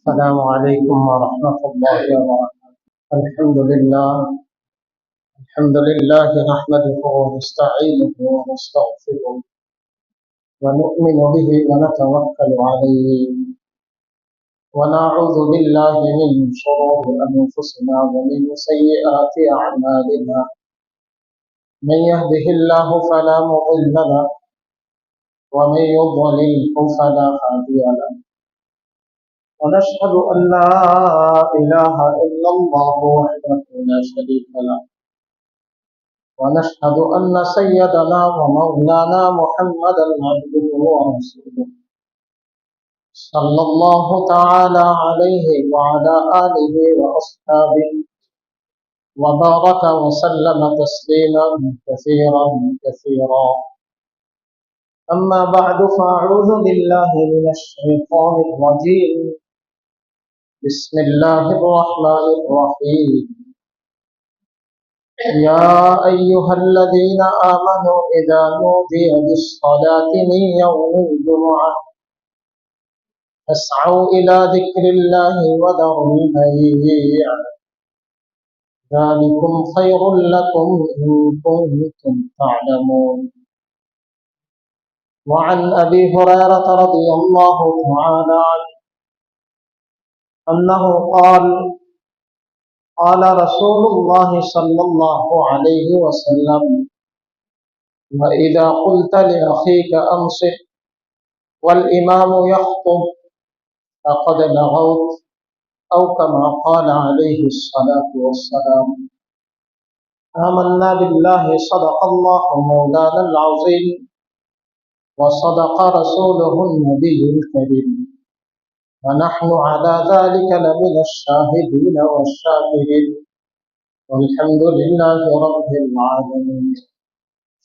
السلام عليكم ورحمة الله وبركاته. الحمد لله نحمده ونستعينه ونستغفره ونؤمن به ونتوكل عليه ونعوذ بالله من شرور أنفسنا ومن سيئات أعمالنا. من يهده الله فلا مضل له ومن يضلله فلا هادي له. ونشهد أن لا إله إلا الله وحده لا شريك له. ونشهد أن سيدنا ومولانا محمدا عبده ورسوله صلى الله تعالى عليه وعلى آله وأصحابه وبارك وسلم تسليما كثيرا كثيرا. أما بعد فأعوذ بالله من الشيطان الرجيم. بسم الله الرحمن الرحيم. يا أيها الذين آمنوا إذا نودي للصلاة من يوم الجمعة فاسعوا إلى ذكر الله وذروا البيع ذلكم خير لكم إن كنتم تعلمون. وعن أبي هريرة رضي الله تعالى عنه أنه قال قال رسول الله صلى الله عليه وسلم: وإذا قلت لأخيك أنصت والإمام يخطب فقد لغوت، أو كما قال عليه الصلاة والسلام. آمنا بالله صدق الله مولانا العظيم وصدق رسوله النبي الكريم ونحن على ذلك لمن الشاهدين والشاكرين والحمد لله رب العالمين.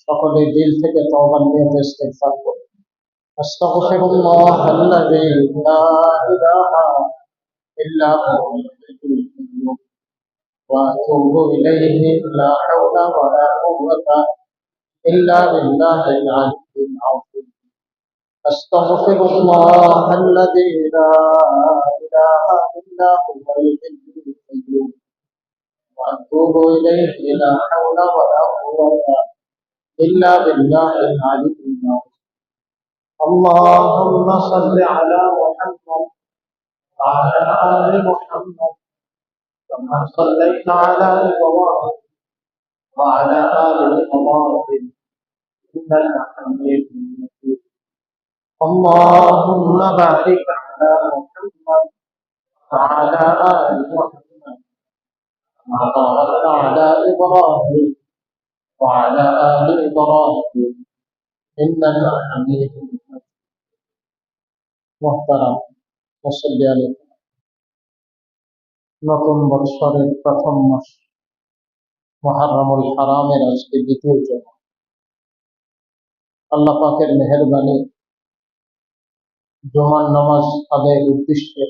সকলে দিল থেকে তওবা নিয়ে ইস্তিগফার করুন। আস্তাগফিরুল্লাহ আল্লাযী লা ইলাহা ইল্লা হুয়াল হাইয়ুল কাইয়্যুম ওয়া আতুবু ইলাইহি লা হাওলা ওয়া লা কুওয়াতা ইল্লা বিল্লাহিল আলিয়্যিল আযীম। আস্তাগফিরুল্লাহ আল্লাযী লা ইলাহা ইল্লা হুয়াল হাইয়ুল কাইয়্যুম ওয়া আতুবু ইলাইহি লা হাওলা ওয়া লা কুওয়াতা إلا بالله العلي العظيم. اللهم صل على محمد وعلى آل محمد كما صليت على إبراهيم وعلى آل إبراهيم إنك حميد مجيد. اللهم بارك على محمد وعلى آل محمد كما باركت على إبراهيم وعلى آل إبراهيم إنك حميد مجيد. محترم মুসল্লি আলাইকুম। নতুন বৎসরের প্রথম মাস মুহররমুল হারামের আজকে দ্বিতীয় জুমা। আল্লাহ পাকের মেহেরবানি, জুমার নামাজ আদায়ের উদ্দেশ্যে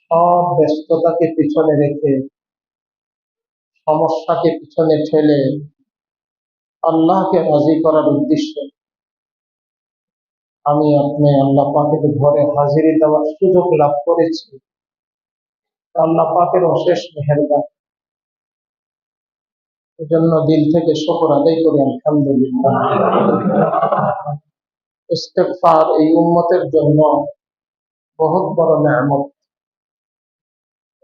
সব ব্যস্ততাকে পিছনে রেখে, সমস্যাকে পিছনে ঠেলে আল্লাহকে রাজি করার উদ্দেশ্যে আমি আপনি আল্লাহ পাকের ঘরে হাজিরি দেওয়ার সুযোগ লাভ করেছি। আল্লাহ পাকের অশেষ মেহেরবানি, এজন্য দিল থেকে শুকর আদায় করি আলহামদুলিল্লাহ। ইস্তিগফার এই উম্মতের জন্য বহুত বড় নেয়ামত।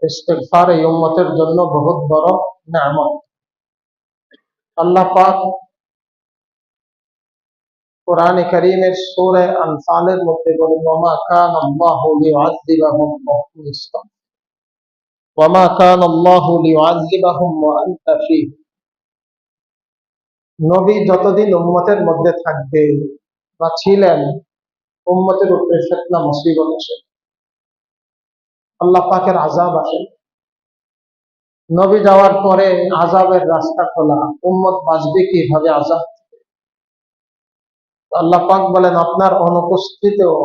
ইস্তিগফার এই উম্মতের জন্য বহুত বড় নেয়ামত। আল্লাহ পাক কোরআনে কারীমের সূরা আনফালের মধ্যে বলেন, ওয়ামা কানা আল্লাহু লিউআযযিবাহুম ওয়া হুম ইস্তাগফিরুন, ওয়ামা কানা আল্লাহু লিউআযযিবাহুম ওয়া আনতা ফীহিম। নবী যতদিন উম্মতের মধ্যে থাকবে বা ছিলেন, উম্মতের উপরে ফিতনা মুসিবত আসে, আল্লাহ পাকের আযাব আসে। নবী যাওয়ার পরে আযাবের রাস্তা খোলা, উম্মত বাঁচবে কিভাবে আযাব? আল্লাহ পাক বলেন, আপনার অনুপস্থিতিতেও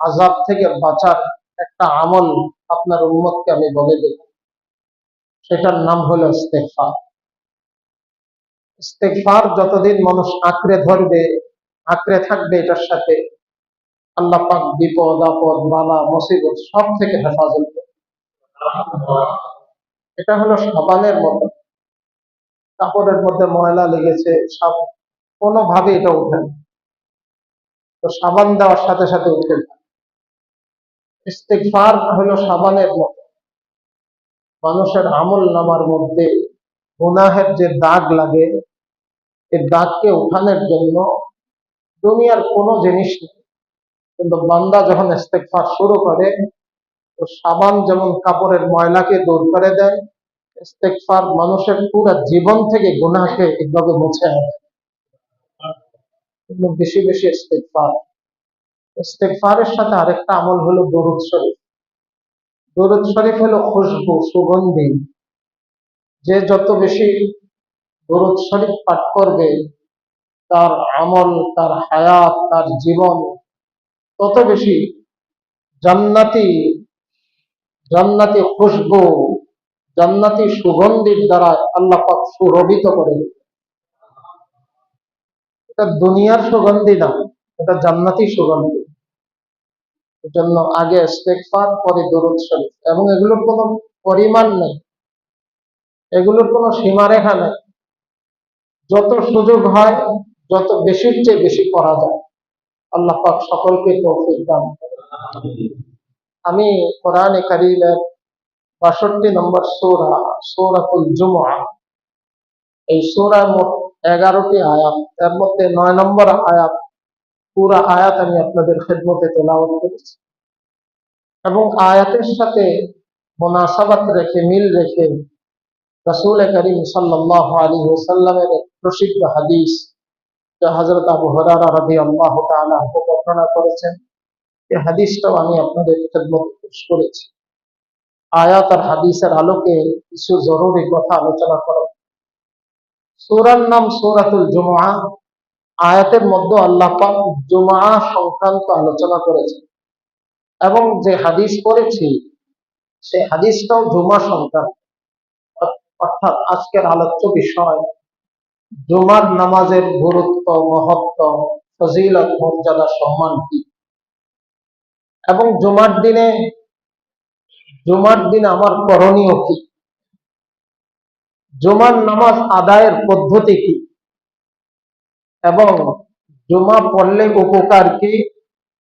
আযাব থেকে বাঁচার একটা আমল আপনার উম্মতকে আমি বলে দেব, সেটার নাম হলো ইস্তিগফার। ইস্তিগফার যতদিন মানুষ আঁকড়ে ধরবে, আঁকড়ে থাকবে এটার সাথে, আল্লাহ পাক বিপদ আপদ বালা মুসিবত সব থেকে হেফাজত করে। এটা হলো সাবানের মতো, কাপড়ের মধ্যে ময়লা লেগেছে, সব কোনোভাবে এটা উঠে না, তো সাবান দেওয়ার সাথে সাথে উঠে যায়। ইস্তেগফার হলো সাবানের মতো, মানুষের আমল নামার মধ্যে গুনাহের যে দাগ লাগে, এই দাগকে উঠানোর জন্য দুনিয়ার কোনো জিনিস নেই। কিন্তু বান্দা যখন ইস্তেগফার শুরু করে, তো সাবান যেমন কাপড়ের ময়লাকে দূর করে দেয়, ইস্তেগফার মানুষের পুরো জীবন থেকে গুনাহকে এইভাবে মুছে আনে। কিন্তু বেশি বেশি ইস্তেগফার, ইস্তেগফারের সাথে আরেকটা আমল হলো দরুদ শরীফ। দরুদ শরীফ হলো খুশবু, সুগন্ধি। যে যত বেশি দরুদ শরীফ পাঠ করবে, তার আমল, তার হায়াত, তার জীবন তত বেশি জান্নাতি জান্নাতি খুশবু, জান্নাতি সুগন্ধির দ্বারা আল্লাহ পাক সুরভিত করে দেন। এটা দুনিয়ার সুগন্ধি না, এটা জান্নাতি সুগন্ধি। এজন্য আগে ইস্তেগফার, পরে দরুদ শরীফ, এবং এগুলোর কোনো পরিমাণ নেই, এগুলোর কোনো সীমারেখা নেই। যত সুযোগ হয়, যত বেশির চেয়ে বেশি করা যায়। আল্লাহ পাক সকলকে তৌফিক দান করেন। আমি কোরআনে কারীমের ৬২ নম্বর সূরা, সূরাতুল জুমআ, এই সূরার মোট 11টি আয়াত, এর মধ্যে 9 নম্বর আয়াত, পুরা আয়াত আমি আপনাদের খেদমতে তেলাওয়াত করেছি, এবং আয়াতের সাথে মুনাসাবাত রেখে, মিল রেখে রাসূল করিম সাল্লাল্লাহু আলাইহি ওয়াসাল্লামের প্রসিদ্ধ হাদিস, যা হযরত আবু হুরায়রা রাদিয়াল্লাহু তাআলা আনহু বর্ণনা করেছেন, এই হাদিসটাও আমি আপনাদের খেদমতে পেশ করেছি। আয়াত আর হাদিসের আলোকে কিছু জরুরি কথা আলোচনা করা। সূরার নাম সূরাতুল জুমআ। আয়াতের মধ্যে আল্লাহ পাক জুমআ সংক্রান্ত আলোচনা করেছেন, এবং যে হাদিস পড়েছি সেই হাদিসটাও জুমআ সংক্রান্ত। অর্থাৎ আজকের আলোচ্য বিষয় জুমার নামাজের গুরুত্ব, মহত্ব, ফজিলত, মর্যাদা, সম্মান কি, এবং জুমার দিনে আমার করণীয় কি, জুমার নামাজ আদায়ের পদ্ধতি কি, এবং জুমা পড়লে উপকার কি,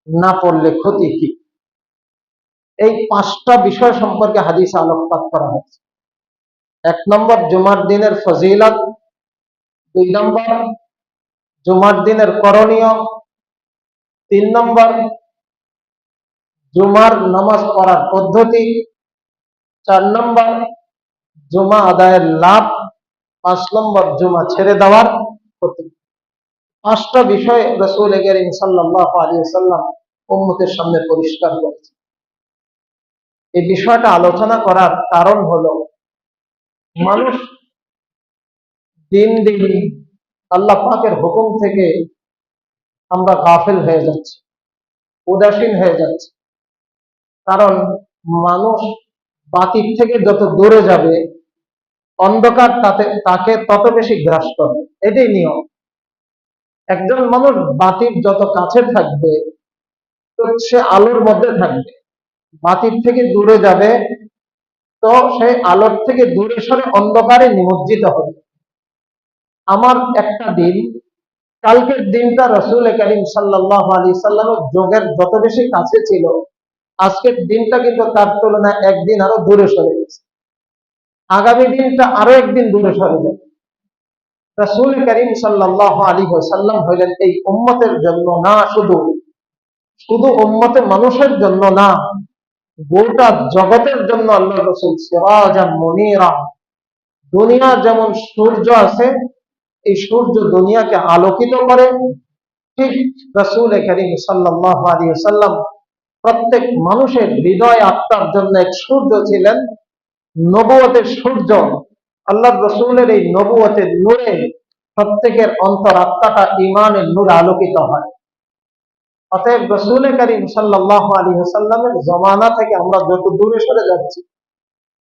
না পড়লে ক্ষতি কি, এই 5টা বিষয় সম্পর্কে হাদিসে আলোকপাত করা হয়েছে। 1 নম্বর জুমার দিনের ফজিলত, 2 নম্বর জুমার দিনের করণীয়, 3 নম্বর জুমার নামাজ পড়ার পদ্ধতি, 4 নম্বর জুমা আদায়ের লাভ, 5 নম্বর জুমা ছেড়ে দেওয়ার ক্ষতি। 5টা বিষয় রাসূল করিম সাল্লাল্লাহু আলাইহি ওয়াসাল্লাম উম্মতের সামনে পরিষ্কার করেছেন। এই বিষয়টা আলোচনা করার কারণ হলো, মানুষ দিন দিন আল্লাহ পাকের হুকুম থেকে আমরা গাফিল হয়ে যাচ্ছি, উদাসীন হয়ে যাচ্ছি। কারণ মানুষ বাতির থেকে যত দূরে যাবে, অন্ধকার তাকে তত বেশি গ্রাস করবে। এটাই নিয়ম। একজন মানুষ বাতির যত কাছে থাকবে, তো সে আলোর মধ্যে থাকবে। বাতির থেকে দূরে যাবে, তো সেই আলোর থেকে দূরে সরে অন্ধকারে নিমজ্জিত হবে। আমার একটা দিন, কালকের দিনটা রাসূল করিম সাল্লাল্লাহু আলাইহি সাল্লামের যোগের যত বেশি কাছে ছিল, আজকের দিনটা কিন্তু তার তুলনায় একদিন আরো দূরে সরে গেছে। আগামী দিনটা আরো একদিন দূরে সরে যাবে। রাসূল করিম সাল্লাল্লাহু আলাইহি ওয়াসাল্লাম হলেন এই উম্মতের জন্য না, শুধু উম্মতে মানুষের জন্য না, গোটা জগতের জন্য আল্লাহ রাসূল সিরাজাম মুনীরা। দুনিয়া যেমন সূর্য আছে, এই সূর্য দুনিয়াকে আলোকিত করে, ঠিক রাসূল করিম সাল্লাল্লাহু আলাইহি ওয়াসাল্লাম প্রত্যেক মানুষের হৃদয় আত্মার জন্য এক সূর্য ছিলেন, নবুয়তের সূর্য। আল্লাহর রাসূলের এই নবুয়তের নূরে প্রত্যেকের অন্তর আত্মাটা ঈমানের নূরে আলোকিত হয়। অতএব রাসূল করিম সাল্লাল্লাহু আলাইহি ওয়াসাল্লামের জমানা থেকে আমরা যত দূরে সরে যাচ্ছি,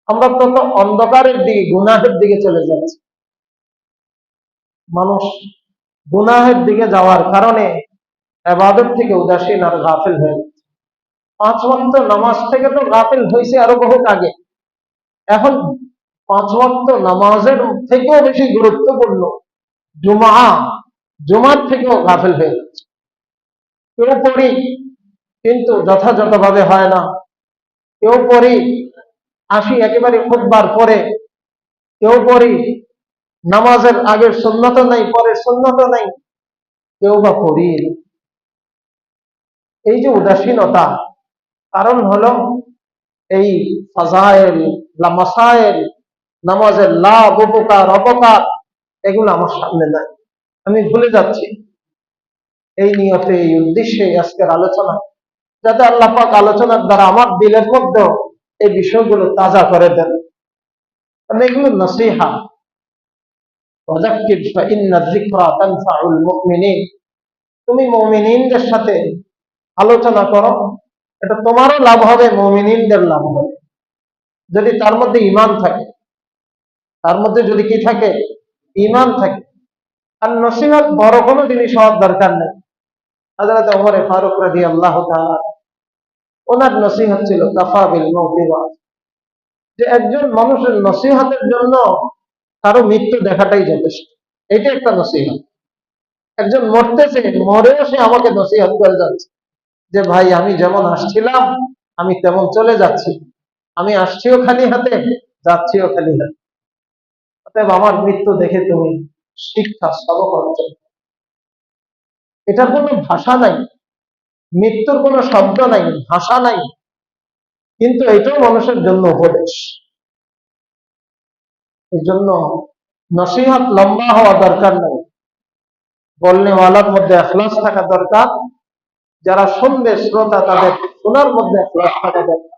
আমরা তত অন্ধকারের দিকে, গুনাহের দিকে চলে যাচ্ছি। মানুষ গুনাহের দিকে যাওয়ার কারণে ইবাদত থেকে উদাসীন আর গাফিল হয়ে গেছে। 5 ওয়াক্ত নামাজ থেকে তো গাফিল হয়েছে আরো বহু আগে। এখন 5 ওয়াক্ত নামাজের থেকেও বেশি গুরুত্বপূর্ণ জুমার থেকেও গাফিল হয়ে গেছে। কেউ পড়ি কিন্তু যথাযথভাবে হয় না, কেউ পড়ি আসি একেবারে খুতবার পরে, কেউ পড়ি নামাজের আগের সুন্নত নাই, পরের সুন্নত নাই, কেউ বা পড়ি। এই যে উদাসীনতা, কারণ হলো এই ফাজাইল মাসাইল, নামাজের লাভ উপকার অপকার এগুলো আমার সামনে নাই, আমি ভুলে যাচ্ছি। এই নিয়তে এই উদ্দেশ্যে আজকের আলোচনা, যাতে আল্লাহ পাক আলোচনার দ্বারা আমার দিলের মধ্যে এই বিষয়গুলো তাজা করে দেন। কারণ এগুলো নসিহা। ওয়াযাক্কির ফাইন্না যিকরা তানফাউল মুমিনিন, তুমি মুমিনিনদের সাথে আলোচনা করো, এটা তোমারও লাভ হবে, মুমিনিনদের লাভ হবে। যদি তার মধ্যে ঈমান থাকে, তার মধ্যে যদি কি থাকে, ঈমান থাকে। আর নসিহত বড় কোনো জিনিস হওয়ার দরকার নেই। হযরত ওমর ফারুক রাদিয়াল্লাহু তাআলা, ওনার নসিহত ছিল কাফা বিল মাউতি ওয়াজ, যে একজন মানুষের নসিহতের জন্য কারো মৃত্যু দেখাটাই যথেষ্ট। এটা একটা নসিহত। একজন মরতেছে, মরেও সে আমাকে নসিহত করে যাচ্ছে যে ভাই আমি যেমন আসছিলাম আমি তেমন চলে যাচ্ছি, আমি আসছিও খালি হাতে, যাচ্ছিও খালি হাতে। অতএব আমার মৃত্যু দেখে তুমি শিক্ষা সবক অর্জন। এটার কোনো ভাষা নাই, মৃত্যুর কোনো শব্দ নাই, ভাষা নাই, কিন্তু এটাও মানুষের জন্য উপদেশ। এই জন্য নসিহত লম্বা হওয়া দরকার নেই, বলনেওয়ালার মধ্যে ইখলাস থাকা দরকার, যারা শুনবে শ্রোতা তাদের শোনার মধ্যে ইখলাস থাকা দরকার।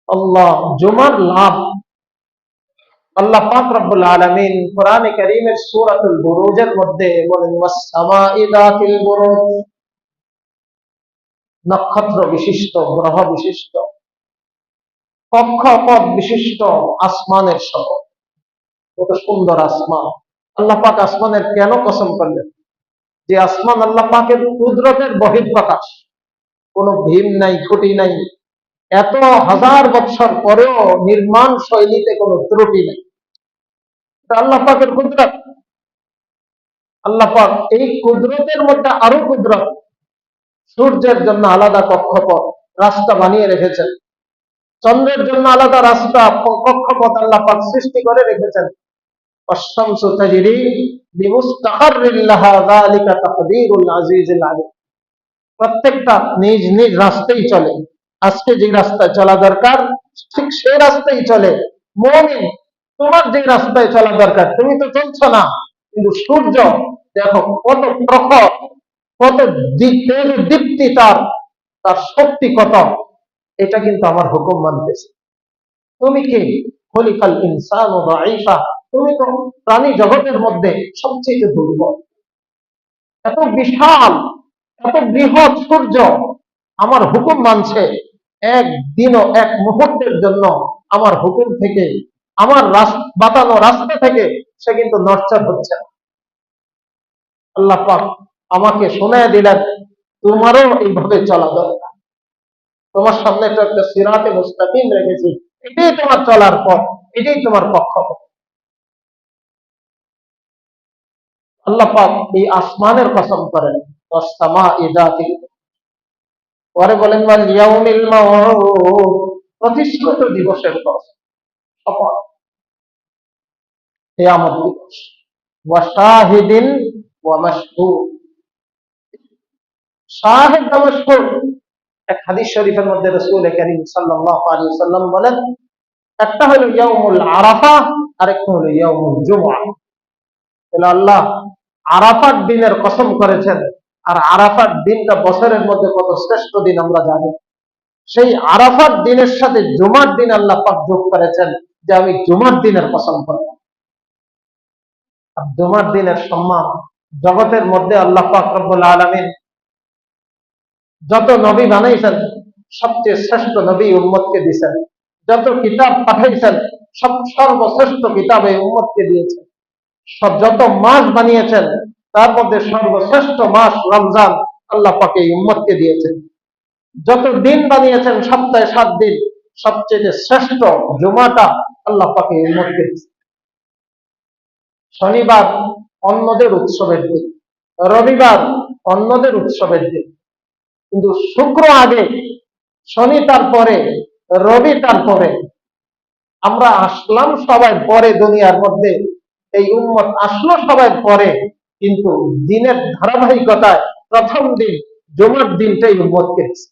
আল্লাহ জুমার লাভ, আল্লাহ পাক রব্বুল আলামিন কোরআনে কারীমের সূরাতুল বুরুজের মধ্যে বলেন ওয়াস-সামাঈ যাতিল বুরুজ, নক্ষত্র বিশিষ্ট, গ্রহ বিশিষ্ট, কক্ষপথ বিশিষ্ট আসমানের শপথ। কত সুন্দর আসমান! আল্লাহ পাক আসমানের কেন কসম করলেন? যে আসমান আল্লাহ পাকের কুদরতের বহিঃপ্রকাশ, কোনো ভীম নাই, খুঁটি নাই, এত হাজার বছর পরেও নির্মাণ শৈলীতে কোনো ত্রুটি নেই। আল্লাহ পাকের কুদরত। আল্লাহ পাক এই কুদরতের মধ্যে আরো কুদরত, সূর্যের জন্য আলাদা কক্ষপথ রাস্তা বানিয়ে রেখেছেন, চন্দ্রের জন্য আলাদা রাস্তা কক্ষপথ আল্লাহ পাক সৃষ্টি করে রেখেছেন। والشمس تجري لمستقر لها ذلك تقدير العزيز العليم। প্রত্যেকটা নিজ নিজ রাস্তায় চলে। আজকে যে রাস্তায় চলা দরকার ঠিক সেই রাস্তায় চলে। মুমিন, তোমার যে রাস্তায় চলা দরকার তুমি তো চলছো না, কিন্তু সূর্য দেখো কত প্রখর, কত তেজ দীপ্তি, তার তার শক্তি কত, এটা কিন্তু আমার হুকুম মানতেছে। তুমি কি খলিকাল ইনসানু দাঈফা, তুমি তো প্রাণী জগতের মধ্যে সবচেয়ে দুর্বল। এত বিশাল, এত বৃহৎ সূর্য আমার হুকুম মানছে, একদিনও এক মুহূর্তের জন্য আমার হুকুম থেকে, আমার বাতানো রাস্তা থেকে সে কিন্তু নড়চড় হচ্ছে না। আল্লাহ পাক আমাকে শোনায় দিলেন তোমারও এইভাবে চলা দরকার। তোমার সামনে একটা সিরাতে মুস্তাকিম রেখেছি, এটাই তোমার চলার পথ, এটাই তোমার কক্ষপথ। আল্লাহ পাক এই আসমানের কসম করেন, পরে বলেন ইয়াউমিল মাউউদ, প্রতিষ্ঠিত দিবসের কসম, শপথ, কিয়ামত দিবস, ওয়া শাহিদিন ওয়া মাশহুদ, শাহিদ ওয়া মাশহুদ। এক হাদিস শরীফের মধ্যে রাসূল কারীম সাল্লাল্লাহু আলাইহি ওয়াসাল্লাম বলেন, একটা হলো ইয়াউমুল আরাফা, আরেকটা হলো ইয়াউমুল জুমআহ। তাহলে আল্লাহ আরাফার দিনের কসম করেছেন, আর আরাফার দিনটা বছরের মধ্যে কত শ্রেষ্ঠ দিন আমরা জানি। সেই আরাফার দিনের সাথে জুমার দিন আল্লাহ পাক যোগ করেছেন, যে আমি জুমার দিনের কসম করব। আর জুমার দিনের সম্মান জগতের মধ্যে আল্লাহ পাক রব্বুল আলামিন যত নবী বানাইছেন সবচেয়ে শ্রেষ্ঠ নবী উম্মতকে দিয়েছেন, যত কিতাব পাঠাইছেন সর্বশ্রেষ্ঠ কিতাব এই উম্মতকে দিয়েছেন, যত মাস বানিয়েছেন তার মধ্যে সর্বশ্রেষ্ঠ মাস রমজান আল্লাহ পাক এই উম্মতকে দিয়েছেন। যত দিন বানিয়েছেন সপ্তাহে 7 দিন, সবচেয়ে শ্রেষ্ঠ জুমাটা আল্লাহ পাক এই উম্মতকে দিয়েছেন। শনিবার অন্যদের উৎসবের দিন, রবিবার অন্যদের উৎসবের দিন, কিন্তু শুক্র আগে, শনি তারপরে, রবি তারপরে। আমরা আসলাম সবাই পরে দুনিয়ার মধ্যে, এই উম্মত আসলো সবাই পরে, কিন্তু দিনের ধারাবাহিকতায় প্রথম দিন জুমার দিনটাই উম্মতকে দিয়েছে।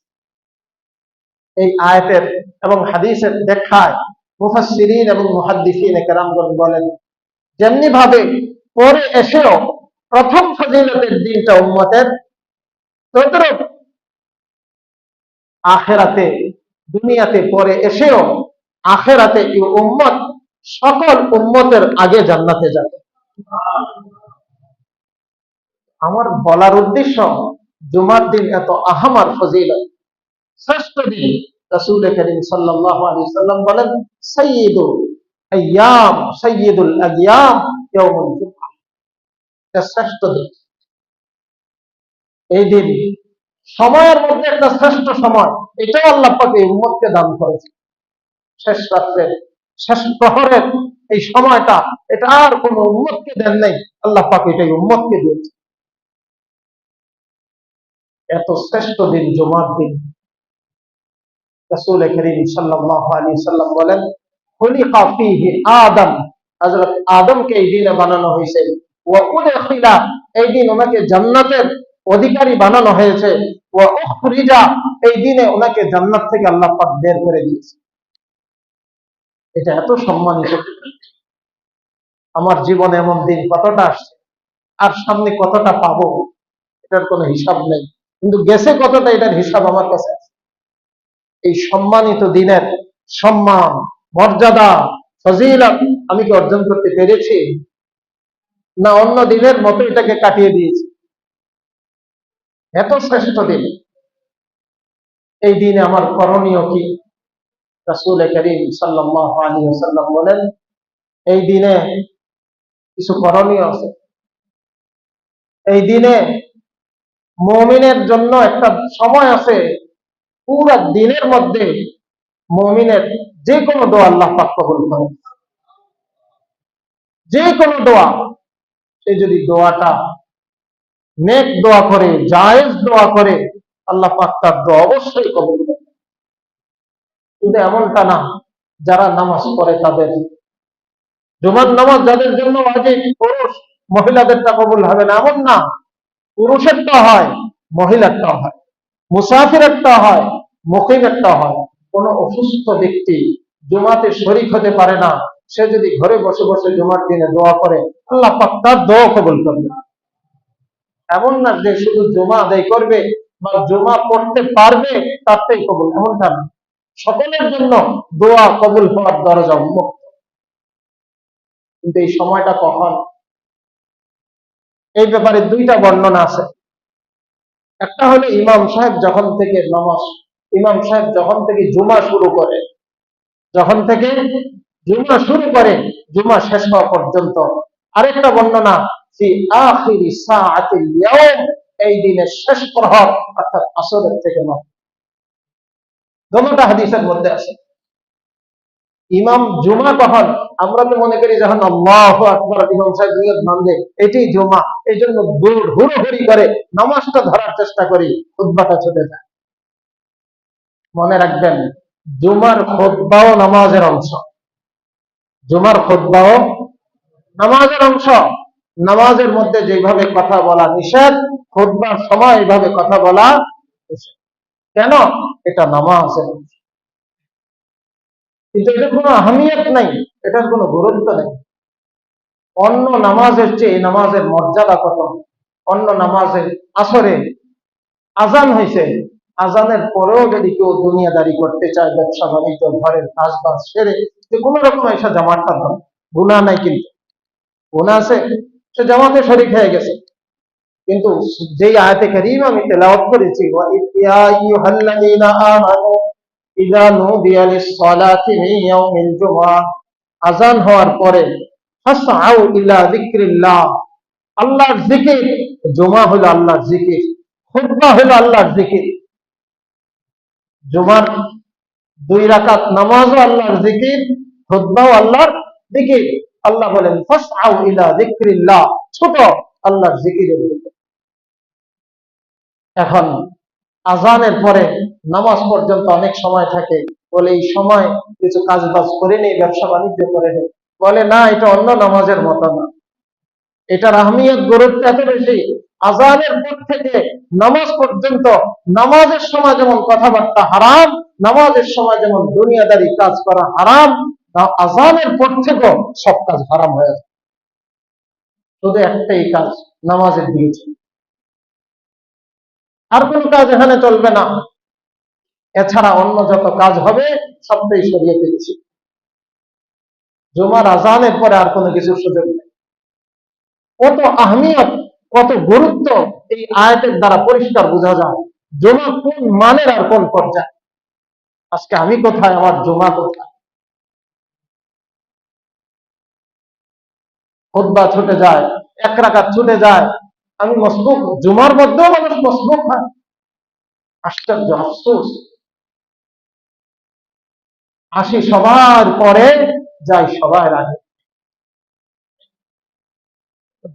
এই আয়াতের এবং হাদিসের ব্যাখ্যায় মুফাসসিরিন এবং মুহাদ্দিসিন কেরামগণ বলেন, যেমনি ভাবে পরে এসেও প্রথম ফজিলতের দিনটা উম্মতের, তদ্রুপ আখেরাতে, দুনিয়াতে পরে এসেও আখেরাতে এই উম্মত সকল উম্মতের আগে জান্নাতে যাবে। আমার বলার উদ্দেশ্য, জুমার দিন এত আহামার ফজিলত, শ্রেষ্ঠ দিন। রাসূল করিম সাল্লাল্লাহু আলাইহি সাল্লাম বলেন, সাইয়্যিদুল আইয়াম, সাইয়্যিদুল আইয়াম ইয়াউমুল জুমআহ। এটা শ্রেষ্ঠ দিন। এই দিন সময়ের মধ্যে একটা শ্রেষ্ঠ সময়, এটাও আল্লাহ পাক এই উম্মতকে দান করেছে। শেষ রাত্রের, শেষ প্রহরের এই সময়টা, এটা আর কোন উম্মতকে দেন নাই, আল্লাহ পাক এটাই উম্মতকে দিয়েছে। এত শ্রেষ্ঠ দিন জুমার দিন। রাসূল করিম সাল্লাল্লাহু আলাইহি সাল্লাম বলেন, খুলিকা ফীহি আদম, হযরত আদমকে এই দিনে বানানো হয়েছে। ওয়া উদখিলা, এই দিন ওনাকে জান্নাতের অধিকারী বানানো হয়েছে। ওয়া উখরিজা, এই দিনে ওনাকে জান্নাত থেকে আল্লাহ পাক বের করে দিয়েছে। এটা এত সম্মানিত। আমার জীবনে এমন দিন কতটা আসছে, আর সামনে কতটা পাবো, এটার কোনো হিসাব নেই, কিন্তু গেছে কতটা, এটার হিসাব আমার কাছে আছে। এই সম্মানিত দিনের সম্মান, মর্যাদা, ফজিলত আমি কি অর্জন করতে পেরেছি, না অন্য দিনের মতো এটাকে কাটিয়ে দিয়েছি? এত শ্রেষ্ঠ দিন। এই দিনে আমার করণীয় কি? রাসূল করিম সাল্লাল্লাহু আলাইহি ওয়াসাল্লাম বলেন, এই দিনে কিছু করণীয় আছে। এই দিনে মুমিনের জন্য একটা সময় আছে, পুরো দিনের মধ্যে মুমিনের যে কোনো দোয়া আল্লাহ পাক কবুল করেন। যে কোনো দোয়া, সে যদি দোয়াটা নেক দোয়া করে, জায়েজ দোয়া করে, আল্লাহ পাক তার দোয়া অবশ্যই কবুল করেন। কিন্তু এমনটা না, যারা নামাজ পড়ে তাদের, জুমার নামাজ যাদের জন্য ওয়াজিব, পুরুষ মহিলাদেরটা কবুল হবে না, এমন না। পুরুষেরটা হয়, মহিলারটা হয়, মুসাফিরেরটা হয়, মুকিমেরটা হয়। কোন অসুস্থ ব্যক্তি জুমাতে শরীক হতে পারে না, সে যদি ঘরে বসে বসে জুমার দিনে দোয়া করে, আল্লাহ পাক তার দোয়া কবুল করবে। এমন না যে শুধু জুমা আদায় করবে বা জুমা পড়তে পারবে তারটাই কবুল, এমনটা না। সকলের জন্য দোয়া কবুল হওয়ার দরজা উন্মুক্ত। কিন্তু এই সময়টা কখন, এই ব্যাপারে দুইটা বর্ণনা আছে। একটা হলো ইমাম সাহেব যখন থেকে নামাজ, ইমাম সাহেব যখন থেকে জুমা শুরু করে, যখন থেকে জুমা শুরু করে জুমা শেষ হওয়া পর্যন্ত। আরেকটা বর্ণনা, ফি আখিরি সাআতিল ইয়াউম, এই দিনের শেষ প্রহর অর্থাৎ আসরের থেকে নয়। দুটোটা হাদিসের মধ্যে আছে। ইমাম জুমা কখন, আমরা তো মনে করি যখন আল্লাহু আকবার ইমাম সাহেব নিয়ত বাঁধে এটাই জুমা, এই জন্য হুড়োহুড়ি করে নামাজটা ধরার চেষ্টা করি, খুতবাটা ছুটে যায়। মনে রাখবেন, জুমার খুতবাও নামাজের অংশ। জুমার খুতবাও নামাজের অংশ। নামাজের মধ্যে যেভাবে কথা বলা নিষেধ, খুতবার সময় এইভাবে কথা বলা নিষেধ। কেন? এটা নামাজের অংশ। কিন্তু এটার কোনো আহমিয়ত নাই, এটার কোনো গুরুত্ব নেই। অন্য নামাজের চেয়ে নামাজের মর্যাদা কত। অন্য নামাজের আসরে আজান হয়েছে, আজানের পরেও যদি কেউ দুনিয়াদারি করতে চায়, ব্যবসা বাণিজ্য, ঘরের কাজ বাজ সেরে যে কোনো রকম এসে জামাতটা ধরে, গুনাহ নাই, কিন্তু গুনাহ আছে, সে জামাতে শরীক হয়ে গেছে। কিন্তু যেই আয়াতে কারীমা আমি তেলাওয়াত করেছি, ওয়া ইয়া আইয়ুহাল্লাযীনা আমানু ইযা নুদিয়া লিস-সালাতি মিন ইয়াউমিল জুমআহ, আযান হওয়ার পরে ফাসআউ ইলা যিকরিল্লাহ, আল্লাহর জিকির। জুমা হলো আল্লাহর জিকির, খুতবা হলো আল্লাহর জিকির। জুমার 2 রাকাত নামাজও আল্লাহর জিকির, খুতবাও আল্লাহর জিকির। আল্লাহ বলেন ফাসআউ ইলা যিকরিল্লাহ, ছোট আল্লাহর জিকিরের দিকে। এখন আজানের পরে নামাজ পর্যন্ত অনেক সময় থাকে, বলে এই সময় কিছু কাজ বাজ করে নেই, ব্যবসা বাণিজ্য করে নেই। বলে না, এটা অন্য নামাজের মতো না, এটার আহমিয়ত গুরুত্ব এত বেশি। আজানের পর থেকে নামাজ পর্যন্ত, নামাজের সময় যেমন কথাবার্তা হারাম, নামাজের সময় যেমন দুনিয়াদারি কাজ করা হারাম, আজানের পর থেকেও সব কাজ হারাম হয়ে যায়। শুধু একটাই কাজ, নামাজের দিকে, আর কোন কাজ এখানে চলবে না। এছাড়া অন্য যত কাজ হবে সবটাই সরিয়ে দিচ্ছি। জুমার আজানের পরে আর কোনো কিছুর সুযোগ নেই। কত আহমিয়ত, কত গুরুত্ব এই আয়াতের দ্বারা পরিষ্কার বোঝা যায়। জুমা কোন মানের আর কোন পর্যায়ে। আজকে আমি কোথায়, আমার জুমা কোথায়? খুতবা ছুটে যায়, 1 রাকাত ছুটে যায়, আমি মসবুক। জুমার মধ্যেও মানুষ মসবুক হয়, আশ্চর্য, আফসোস। আসি সবার পরে, যাই সবার আগে।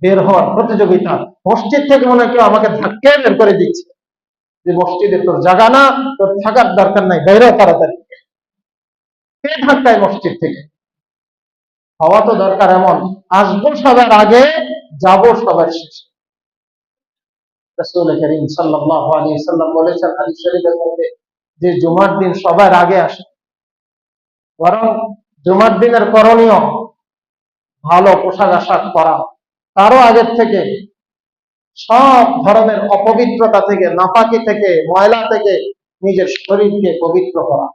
বের হওয়ার প্রতিযোগিতা, মসজিদ থেকে মনে হয় কেউ আমাকে ধাক্কে বের করে দিচ্ছে, যে মসজিদে তোর জায়গা না, তোর থাকার দরকার নাই, বের হ তাড়াতাড়ি। কে ধাক্কায় মসজিদ থেকে? হওয়া তো দরকার এমন, আসবো সবার আগে, যাব সবার শেষে। রাসূল করিম সাল্লাল্লাহু আলাইহি ওয়াসাল্লাম বলেছেন হাদিস শরীফের মধ্যে, যে জুমার দিন সবার আগে আসে। বরং জুমার দিনের করণীয় ভালো পোশাক আশাক পরা, তারও আগের থেকে সব ধরনের অপবিত্রতা থেকে, নাপাকি থেকে, ময়লা থেকে নিজের শরীরকে পবিত্র করা,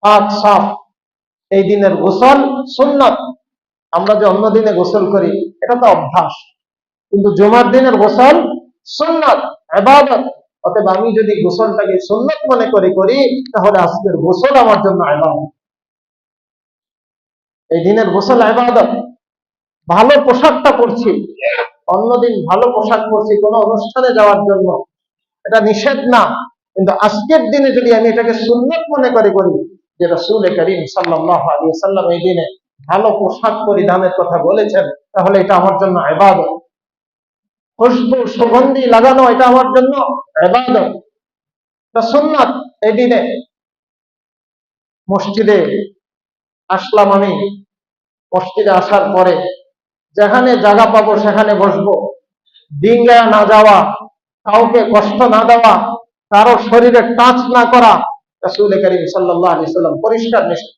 পাক সাফ। এই দিনের গোসল সুন্নাত। আমরা যে অন্য দিনে গোসল করি এটা তো অভ্যাস, কিন্তু জুমার দিনের গোসল সুন্নাত, ইবাদত। অতএব আমি যদি গোসলটাকে সুন্নাত মনে করি, তাহলে আজকের গোসল আমার জন্য ইবাদত। এই দিনের গোসল ইবাদত। ভালো পোশাকটা পরছি, অন্যদিন ভালো পোশাক পরছি কোনো অনুষ্ঠানে যাওয়ার জন্য, এটা নিষেধ না। কিন্তু আজকের দিনে যদি আমি এটাকে সুন্নাত মনে করি, যে রাসূল করিম সাল্লাল্লাহু আলাইহি ওয়াসাল্লাম এই দিনে ভালো পোশাক পরিধানের কথা বলেছেন, তাহলে এটা আমার জন্য ইবাদত। খুশবু সুগন্ধি লাগানো, এটা আমার জন্য ইবাদত, এটা সুন্নাত। এই দিনে মসজিদে আসলাম, আমি মসজিদে আসার পরে যেখানে জায়গা পাবো সেখানে বসবো, ডিঙ্গায় না যাওয়া, কাউকে কষ্ট না দেওয়া, কারো শরীরে টাচ না করা, রাসূল করিম সাল্লাল্লাহু আলাইহি ওয়াসাল্লাম পরিষ্কার নিষেধ।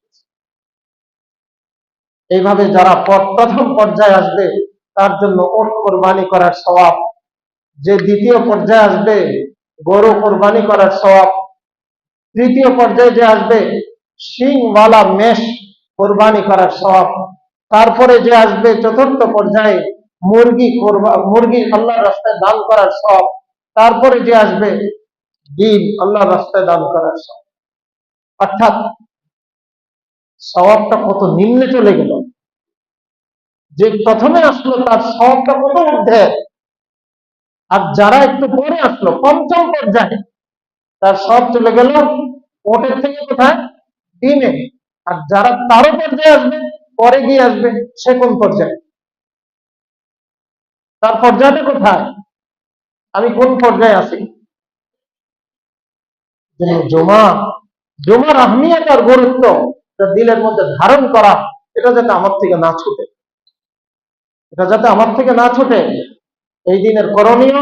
এইভাবে যারা প্রথম পর্যায়ে আসবে তার জন্য উট কোরবানি করার সওয়াব, যে দ্বিতীয় পর্যায়ে আসবে গরু কোরবানি করার সওয়াব, তৃতীয় পর্যায়ে যে আসবে শিংওয়ালা মেষ কোরবানি করার সওয়াব, তারপরে যে আসবে চতুর্থ পর্যায়ে মুরগি আল্লাহর রাস্তায় দান করার সওয়াব, তারপরে যে আসবে ডিম আল্লাহর রাস্তায় দান করার সওয়াব। অর্থাৎ সওয়াবটা কত নিম্নে চলে গেল। যে প্রথমে আসলো তার সওয়াবটা কত ঊর্ধ্বে, আর যারা একটু পরে আসলো পঞ্চম পর্যায়ে, তার সব চলে গেল ওটের থেকে কোথায়, ডিমে। আর যারা তারও পর্যায়ে আসবে, পরে গিয়ে আসবে, সে কোন পর্যায়ে, তার পর্যায়টা কোথায়, আমি কোন পর্যায়ে আছি? জুমার আহমিয়ত আর গুরুত্ব দিলের মধ্যে ধারণ করা, এটা যাতে আমার থেকে না ছুটে, এই দিনের করণীয়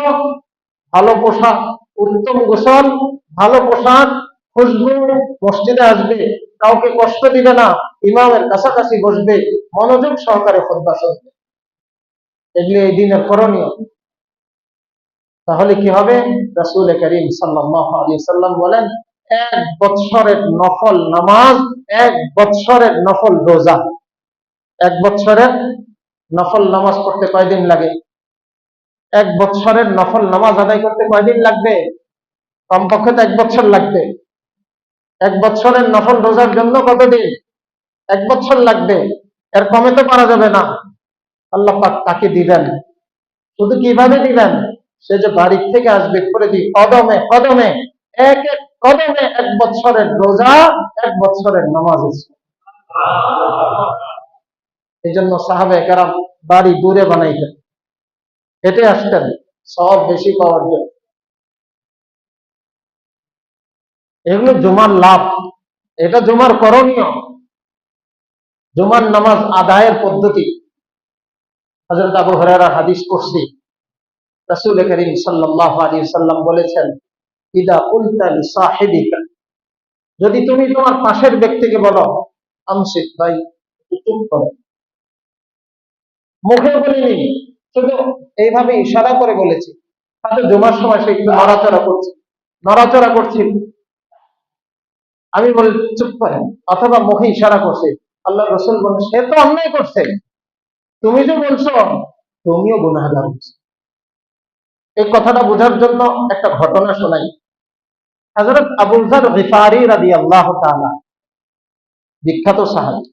ভালো পোশাক, উত্তম গোসল, ভালো পোশাক, খুশবু, মসজিদে আসবে, কাউকে কষ্ট দিবে না, ইমামের কাছাকাছি বসবে, মনোযোগ সহকারে খুতবা শুনবে। এগুলি এই দিনের করণীয়। তাহলে কি হবে? রাসূল করিম সাল্লাল্লাহু আলাইহি ওয়াসাল্লাম বলেন, 1 বৎসরের নফল নামাজ, 1 বৎসরের নফল রোজা। 1 বৎসরের নফল নামাজ পড়তে কয়দিন লাগে? 1 বৎসরের নফল নামাজ আদায় করতে কয়দিন লাগবে? কমপক্ষে তো 1 বৎসর লাগবে। 1 বৎসরের নফল রোজার জন্য কতদিন? 1 বৎসর লাগবে, এর কমে তো পারা যাবে না। আল্লাহ পাক তাকে দিবেন। শুধু কিভাবে দিবেন? সে যে বাড়ি থেকে আসবে প্রতি কদমে কদমে, এক এক কদমে 1 বছরের রোজা, 1 বছরের নামাজ। এই জন্য সাহাবায়ে কেরাম বাড়ি দূরে বানাইতেন, হেঁটে আসতেন সওয়াব বেশি পাওয়ার জন্য। এগুলো জুমার লাভ, এটা জুমার করণীয়, জুমার নামাজ আদায়ের পদ্ধতি। হযরত আবু হুরায়রা হাদিস করছি, রাসূল করিম সাল্লাল্লাহু আলাইহি সাল্লাম বলেছেন, ইদা কুলতা লিসাহিবিকা, যদি তুমি তোমার পাশের ব্যক্তিকে বলো, আমসিক ভাই চুপ করো, মুখে বলিনি, শুধু এইভাবে ইশারা করে বলেছি, তাতে জুমার সময় সে একটু নড়াচড়া করছিল, আমি বলি চুপ করেন, অথবা মুখে ইশারা করছে, আল্লাহ রাসূল বলেন সে তো অন্যায় করছে, তুমি যে বলছো তুমিও গুনাহগার। এই কথাটা বোঝার জন্য একটা ঘটনা শোনাই। হযরত আবু যর গিফারি রাদিয়াল্লাহু তাআলা, বিখ্যাত সাহাবী,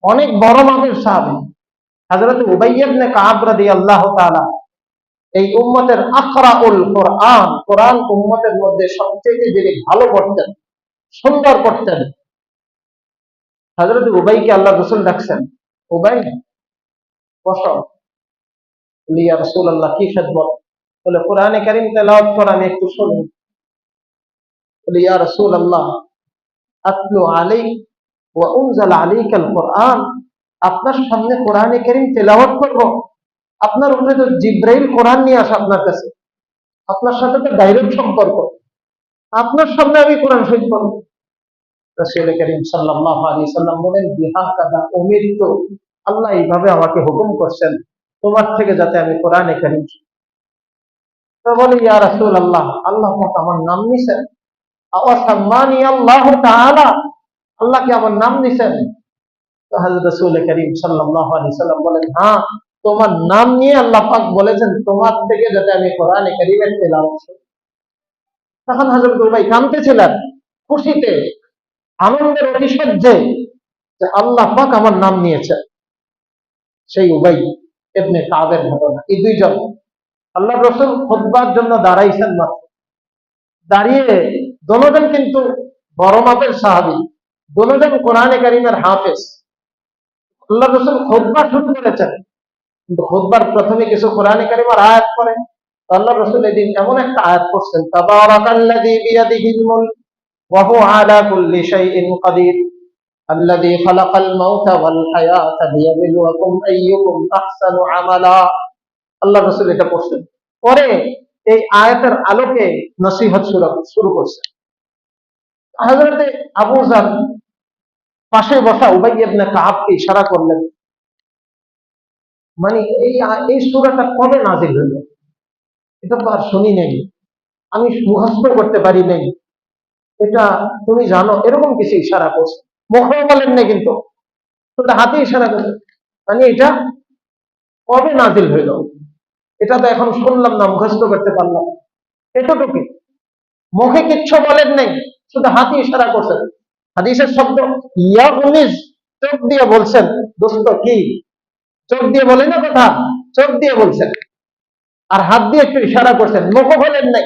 অনেক বড় মাপের সাহাবী। হযরত উবাই ইবনে কাব রাদিয়াল্লাহু তাআলা এই উম্মতের আকরাউল কোরআন, কোরআন উম্মতের মধ্যে সবচেয়ে যিনি ভালো পড়তেন, সুন্দর পড়তেন। হযরত উবাইকে আল্লাহ রাসূল ডাকছেন, উবাই বসো। ইয়া রাসূলুল্লাহ, কি খেদমত? বলে কোরআনে কারীম তেলাওয়াত করেন, আমি একটু শুনি। বলে ইয়া রাসূলুল্লাহ, আতলু আলাইক ওয়া উনজিলা আলাইকাল কোরআন, আপনার সামনে কোরআনে কারীম তেলাওয়াত করব? আপনার উপরে তো জিবরাইল কোরআন নিয়ে আসে আপনার কাছে, আপনার সাথে তো ডাইরেক্ট সম্পর্ক, আপনার সামনে আমি কোরআন শরীফ পড়ব? রাসূল করিম সাল্লাল্লাহু আলাইহি সাল্লাম বলেন, বিহা কাদা উমিরতু, আল্লাহ এইভাবে আমাকে হুকুম করছেন তোমার থেকে যাতে আমি কোরআনে কারীম। তো বলে ইয়া রাসূলুল্লাহ, আল্লাহ পাক আমার নাম নিছেন? আওয়াসাম্মানি আল্লাহু তাআলা, আল্লাহ কি আমার নাম নিছেন? তো হযরত রাসূল করিম সাল্লাল্লাহু আলাইহি সাল্লাম বলেন, হ্যাঁ, তোমার নাম নিয়ে আল্লাহ পাক বলেছেন তোমার থেকে যাতে আমি কোরআনে কারীমের তেলাওয়াত করি। তখন হযরত উবাই কাঁদতেছিলেন খুশিতে, আনন্দের অতিশয্যে, যে আল্লাহ পাক আমার নাম নিয়েছেন। সেই উবাই ইবনে কাবের ঘটনা। এই দুইজন আল্লাহ রাসূল খুতবার জন্য দাঁড়াইছেন মাত্র, দাঁড়িয়ে দুজন কিন্তু বড় মাপের সাহাবী, দুজন কোরআনে কারীমের হাফেজ। আল্লাহ রাসূল খুতবা শুরু করেছেন, কিন্তু খুতবার প্রথমে কিছু কোরআনে কারীমের আয়াত পড়েন। আল্লাহ রাসূল এদিন এমন একটা আয়াত পড়ছেন, তাবারাকাল্লাযী বিয়াদিহিল মুলক ওয়া হুয়া আলা কুল্লি শাইইন কাদির আল্লাযী খালাকাল মাউতা ওয়াল হায়াতা লিয়াবলুয়াকুম আইয়ুকুম আহসানু আমালা। আল্লাহ রাসূল এটা পড়ছেন, পরে এই আয়াতের আলোকে নসিহত শুরু করছেন। হযরত আবু যর পাশে বসা উবাই ইবনে কাবকে ইশারা করলেন, মানে এই সূরাটা কবে নাযিল হলো? এটা তো আর শুনি নাই, আমি মুখস্থ করতে পারি নাই, এটা তুমি জানো? এরকম কিছু ইশারা করছে, মুখেও বলেন না, কিন্তু শুধু হাতে ইশারা করছে, মানে এটা কবে নাযিল হইল? এটা তো এখন শুনলাম না, মুখস্থ করতে পারলাম, এতটুকু, মুখে কিচ্ছু বলেন নাই, শুধু হাতে ইশারা করছেন। হাদিসের শব্দ ইয়া উনিস, চোখ দিয়ে বলছেন, দোস্ত কি, চোখ দিয়ে বলে না কথা, চোখ দিয়ে বলছেন, আর হাত দিয়ে একটু ইশারা করছেন, মুখও বলেন নাই।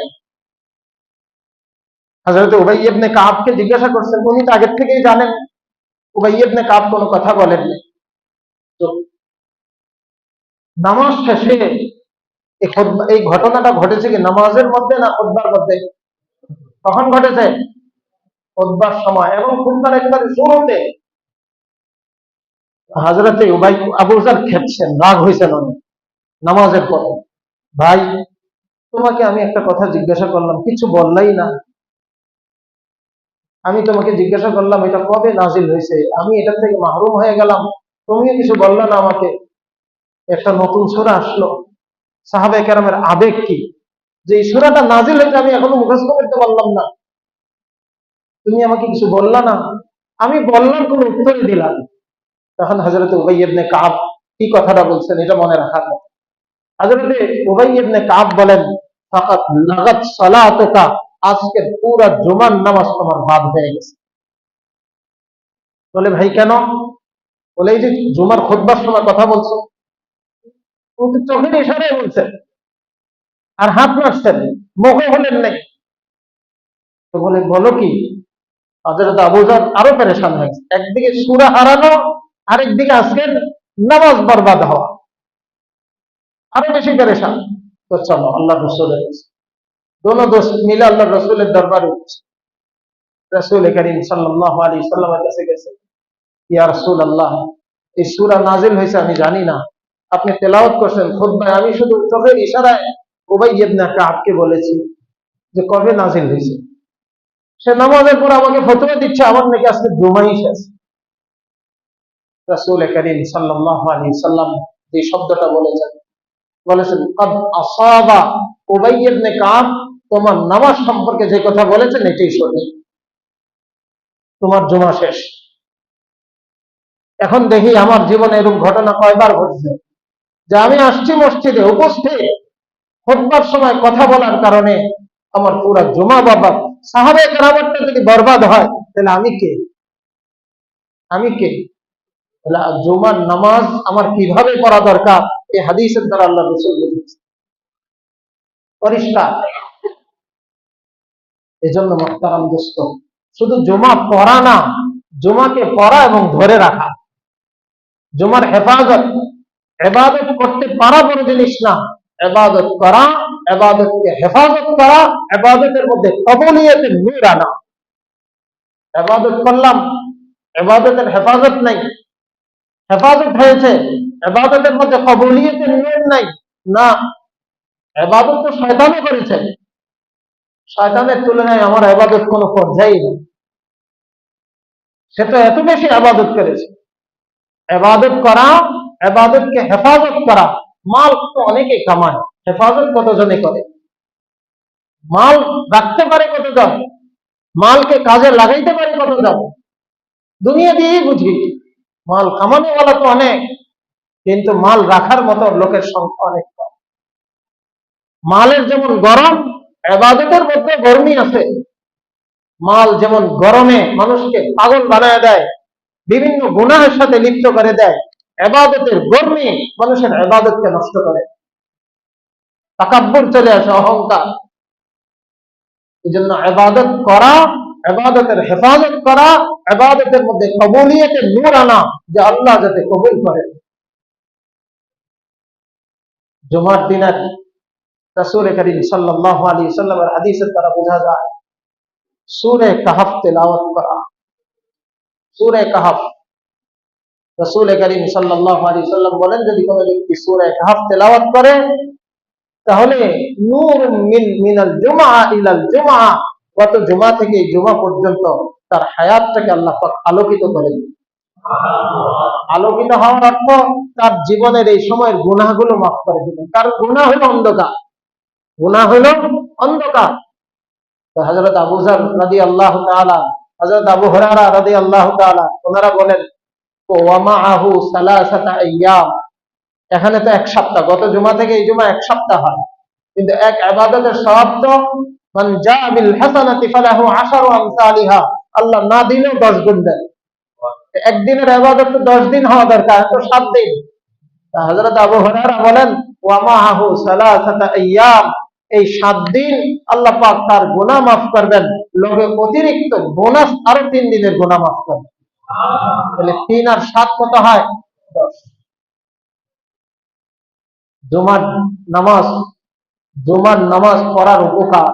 হযরত উবাই ইবনে কাবকে জিজ্ঞাসা করছেন, উনি তো আগের থেকেই জানেন। উবাই ইবনে কাব কোনো কথা বলেন নাই। তো নামাজ শেষে এই ঘটনাটা ঘটেছে কি নামাজের মধ্যে না খুতবার মধ্যে? কখন ঘটেছে? খুতবার সময়, এবং খুতবার একবারে শুরুতে। হযরতে উবাই, আবু যর খেপছেন, রাগ হয়েছেন অনেক নামাজের পরে। ভাই, তোমাকে আমি একটা কথা জিজ্ঞাসা করলাম, কিছু বললাই না। আমি তোমাকে জিজ্ঞাসা করলাম এটা কবে নাজিল হয়েছে, আমি এটার থেকে মাহরুম হয়ে গেলাম, তুমিও কিছু বললা না আমাকে। একটা নতুন সূরা আসলো, সাহাবায়ে কেরামের আবেগ কি, যে এই সূরাটা নাজিল হয়েছে আমি এখনো মুখস্থ করতে পারলাম না, তুমি আমাকে কিছু বললা না। আমি বললাম, কোন উত্তরই দিলাম। তখন হযরত উবাই ইবনে কাব কি কথাটা বলছেন, এটা মনে রাখার মতো। হযরত উবাই ইবনে কাব বলেন, ফাকাত লাগাত সালাতুকা, আজকে পুরা জুমার নামাজ তোমার বাদ হয়ে গেছে। বলে ভাই কেন? বলে এই যে জুমার খুতবার সময় কথা বলছো, ও তো চোখের ইশারায় বলছেন আর হাত নাড়ছেন, মুখে হলেন নাই। তো বলে বলো কি? হযরত আবু যর আরো পেরেশান হয়েছে, একদিকে সূরা হারানো, আরেকদিকে আজকের নামাজ বরবাদ হওয়া, আরো বেশি পেরেশান। তো চলো আল্লাহ রসুলের দোনো দোস্ত মিলে আল্লাহ রসুলের দরবারে উঠছে। রাসূল করিম সাল্লাল্লাহু আলাইহি সাল্লামের কাছে গেছে, ইয়া রাসূলুল্লাহ, এই সূরা নাজিল হয়েছে আমি জানি না, আপনি তেলাওয়াত করছেন খুতবায়, আমি শুধু চোখের ইশারায় উবাই ইবনে কাবকে বলেছি যে কবে নাজিল হয়েছে। সে নামাজের পর আমাকে ফতোয়া দিচ্ছে আমার নাকি আজকে জুমাই শেষ। রাসূল করিম সাল্লাল্লাহু আলাইহি সাল্লাম যে শব্দটা বলেছেন কদ আসাবা উবাই ইবনে কাব, তোমার নামাজ সম্পর্কে যে কথা বলেছেন এটাই সঠিক, তোমার জুমা শেষ। এখন দেখি আমার জীবনে এরকম ঘটনা কয়বার ঘটছে যে আমি আসছি মসজিদে উপস্থিত, খুতবার সময় কথা বলার কারণে আমার পুরা জুমা বরবাদ। সাহাবায়ে কেরামটা যদি বরবাদ হয় তাহলে আমি কে? আমি কে? তাহলে জুমার নামাজ আমার কিভাবে পড়া দরকার এই হাদিসের দ্বারা আল্লাহ রাসূল বলেছেন পরিষ্কার। এজন্য মুহতারাম দোস্ত, শুধু জুমা পড়া না, জুমাকে পড়া এবং ধরে রাখা, জুমার হেফাজত, ইবাদত করতে পারা বড় জিনিস না, ইবাদত করা, ইবাদতকে হেফাজত করা, ইবাদতের মধ্যে কবুলিয়তের নূর আনা। ইবাদত করলাম, ইবাদতের হেফাজত নাই, হেফাজত হয়েছে, ইবাদতের মধ্যে কবুলিয়তের নূর নাই, না, ইবাদত তো শয়তানও করেছে, শয়তানের তুলনায় আমার ইবাদত কোনো পর্যায়ে নেই, সে তো এত বেশি ইবাদত করেছে। ইবাদত করা, ইবাদতকে হেফাজত করা, মাল তো অনেকে কামায়, হেফাজত কতজনে করে? মাল রাখতে পারে কতজন? মালকে কাজে লাগাইতে পারে কতজন? দুনিয়া দিয়েই বুঝি, মাল কামানো ওয়ালা তো অনেক, কিন্তু মাল রাখার মতো লোকের সংখ্যা অনেক কম। মালের যেমন গরম, ইবাদতের মধ্যে গরমই আছে। মাল যেমন গরমে মানুষকে পাগল বানায় দেয়, বিভিন্ন গুনাহের সাথে লিপ্ত করে দেয়, ইবাদতের গরমে মানুষের ইবাদতকে নষ্ট করে, তাকাব্বুর চলে আসে, অহংকার। এই জন্য ইবাদত করা, ইবাদতের হেফাজত করা, ইবাদতের মধ্যে কবুলিয়তের নূর আনা, যে আল্লাহ যাতে কবুল করেন। জুমার দিনের রাসূল করিম সাল্লাল্লাহু আলাইহি সাল্লামের হাদিসের দ্বারা বোঝা যায় সূরা কাহফ তেলাওয়াত করা। সূরা কাহফ, রাসূল করিম সাল্লাল্লাহু আলাইহি সাল্লাম বলেন, যদি কোনো ব্যক্তি সূরা কাহফ তেলাওয়াত করে তাহলে নূরুম মিনাল জুমআ ইলাল জুমআ, গত জুমা থেকে জুমা পর্যন্ত তার হায়াতটাকে আল্লাহ পাক আলোকিত করে দেন। আলোকিত হওয়ার অর্থ তার জীবনের এই সময়ের গুনাহগুলো মাফ করে দিবেন, কারণ গুনাহ হলো অন্ধকার, গুনাহ হলো অন্ধকার। তো হযরত আবু যর রাদিয়াল্লাহু তাআলা, হযরত আবু হুরায়রা রাদিয়াল্লাহু তাআলা, ওনারা বলেন ওয়া মাআহু সালাসাতা আইয়াম, এখানে তো এক সপ্তাহ, গত জুমা থেকে এই জুমা এক সপ্তাহ হয়, কিন্তু এক ইবাদতের সওয়াব তো মান জা বিল হাসানাতি ফালাহু আশারু আমসালিহা, আল্লাহ না দিলেও 10 গুণ দেন। একদিনের ইবাদত তো 10 দিন হওয়া দরকার, তো 7 দিন। হযরত আবু হুরায়রা বলেন ওয়া মাআহু সালাসাতা আইয়াম, এই 7 দিন আল্লাহ পাক তার গুনাহ মাফ করবেন, লগে অতিরিক্ত বোনাস আরো 3 দিনের গুনাহ মাফ করবেন। তাহলে 3 আর 7 কত হয়? 10। জুমার নামাজ পড়ার উপকার।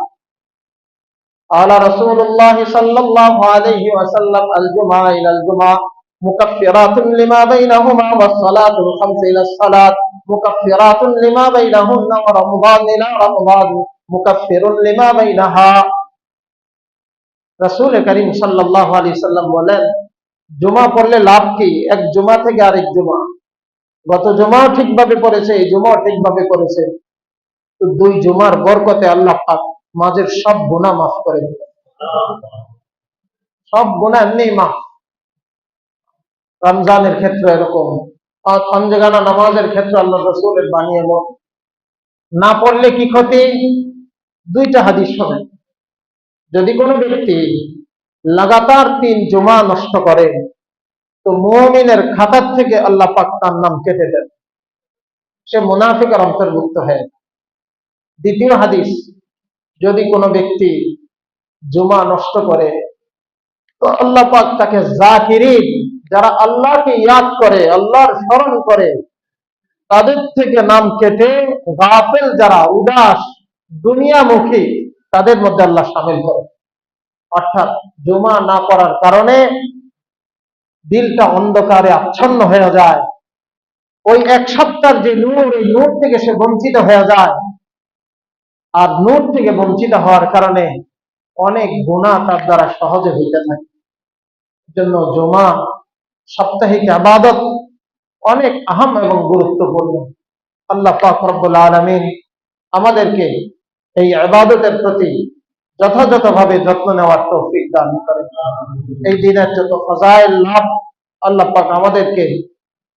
আলা রাসূলুল্লাহ সাল্লাল্লাহু আলাইহি ওয়াসাল্লাম আল জুমআ ইলাল জুমআ মুকাফফিরাতুন লিমা বাইনাহুমা ওয়াস সালাতুল খামস ইলাস সালাত মুকাফফিরাতুন লিমা বাইনাহুন্না ওয়া রমাদান ইলা রমাদান মুকাফফিরুন লিমা বাইনাহা। রাসূল করিম সাল্লাল্লাহু আলাইহি সাল্লাম বলেন, জুমা পড়লে লাভ কি? এক জুমা থেকে আরেক জুমা, গত জুমাও ঠিকভাবে পড়েছে, এই জুমাও ঠিকভাবে পড়েছে, তো 2 জুমার বরকতে আল্লাহ পাক মাঝের সব গুনাহ মাফ করে দিবেন, সব গুনাহ এমনি মাফ। রমজানের ক্ষেত্রে এরকম, পাঁচগানা নামাজের ক্ষেত্রে আল্লাহ রাসূলের বাণী এমন। না পড়লে কি ক্ষতি? 2টা হাদিস শোনেন। যদি কোনো ব্যক্তি লাগাতার 3 জুমা নষ্ট করে তো মুমিনের খাতার থেকে আল্লাহ পাক তার নাম কেটে দেন, সে মুনাফিকের অন্তর্ভুক্ত হয়ে যায়। দ্বিতীয় হাদিস, যদি কোনো ব্যক্তি জুমা নষ্ট করে তো আল্লাহ পাক তাকে জাকিরিন, যারা আল্লাহকে ইয়াদ করে, আল্লাহর স্মরণ করে, তাদের থেকে নাম কেটে গাফেল যারা, উদাস দুনিয়ামুখী, তাদের মধ্যে আল্লাহ শামিল করে। অর্থাৎ জুমা না পড়ার কারণে দিলটা অন্ধকারে আচ্ছন্ন হয়ে যায়, ওই এক সপ্তাহের যে নূর, এই নূর থেকে সে বঞ্চিত হয়ে যায়। আর নূর থেকে বঞ্চিত হওয়ার কারণে অনেক গুনাহ তার দ্বারা সহজে হইতে থাকে। জন্য জুমা সাপ্তাহিক ইবাদত অনেক আহম এবং গুরুত্বপূর্ণ। আল্লাহ পাক রব্বুল আলামিন আমাদেরকে এই ইবাদতের প্রতি যথাযথভাবে যত্ন নেওয়ার তৌফিক দান করেন। এই দিনের যত ফজাইল লাভ আল্লাহ পাক আমাদেরকে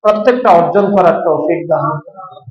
প্রত্যেকটা অর্জন করার তৌফিক দান করেন।